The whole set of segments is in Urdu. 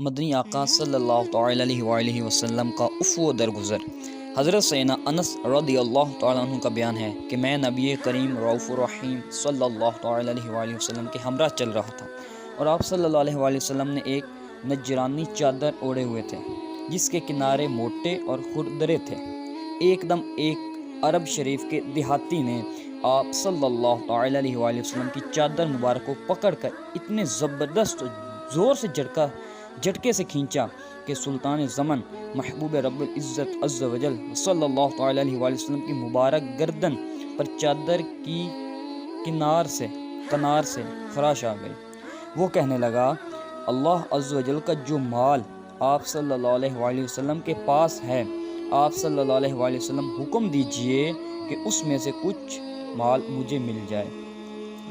مدنی آقا صلی اللہ تعالی علیہ وآلہ وسلم کا افو درگزر۔ حضرت سیدنا انس رضی اللہ تعالیٰ عنہ کا بیان ہے کہ میں نبی کریم رؤوف الرحیم صلی اللہ تعالی علیہ وآلہ وسلم کے ہمراہ چل رہا تھا، اور آپ صلی اللہ علیہ وآلہ وسلم نے ایک نجرانی چادر اوڑھے ہوئے تھے جس کے کنارے موٹے اور کھردرے تھے۔ ایک دم ایک عرب شریف کے دیہاتی نے آپ صلی اللہ تعالی علیہ وآلہ وسلم کی چادر مبارک کو پکڑ کر اتنے زبردست زور سے جھٹکے سے کھینچا کہ سلطان زمن محبوب رب العزت عز و جل صلی اللہ تعالی علیہ وآلہ وسلم کی مبارک گردن پر چادر کی کنار سے خراش آ گئی۔ وہ کہنے لگا، اللہ عز و جل کا جو مال آپ صلی اللہ علیہ وآلہ وسلم کے پاس ہے، آپ صلی اللہ علیہ وآلہ وسلم حکم دیجئے کہ اس میں سے کچھ مال مجھے مل جائے۔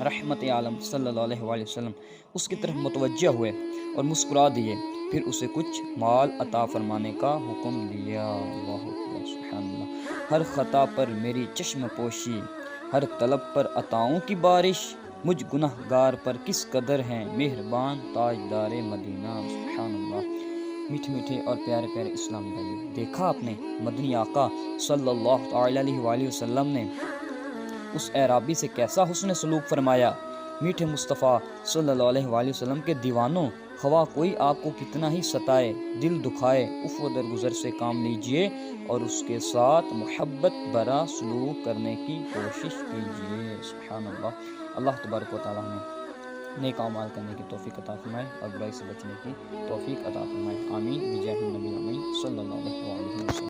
رحمت عالم صلی اللہ علیہ وآلہ وسلم اس کی طرف متوجہ ہوئے اور مسکرا دیے، پھر اسے کچھ مال عطا فرمانے کا حکم دیا۔ اللہ اکبر، سبحان اللہ۔ ہر خطا پر میری چشم پوشی، ہر طلب پر عطاؤں کی بارش، مجھ گناہ گار پر کس قدر ہیں مہربان تاجدار مدینہ۔ سبحان اللہ۔ میٹھے میٹھے اور پیارے پیارے اسلامی بھائیو، دیکھا آپ نے مدنی آقا صلی اللہ تعالی علیہ وآلہ وسلم نے اس اعرابی سے کیسا حسن سلوک فرمایا۔ میٹھے مصطفیٰ صلی اللہ علیہ وآلہ وسلم کے دیوانوں، خواہ کوئی آپ کو کتنا ہی ستائے، دل دکھائے، افو درگزر سے کام لیجئے اور اس کے ساتھ محبت برا سلوک کرنے کی کوشش کیجئے۔ سبحان اللہ۔ اللہ تبارک و تعالیٰ ہمیں نیک اعمال کرنے کی توفیق عطا فرمائے اور برائی سے بچنے کی توفیق عطا فرمائے۔ آمین بجاہ النبی الامین صلی اللہ علیہ وآلہ وسلم۔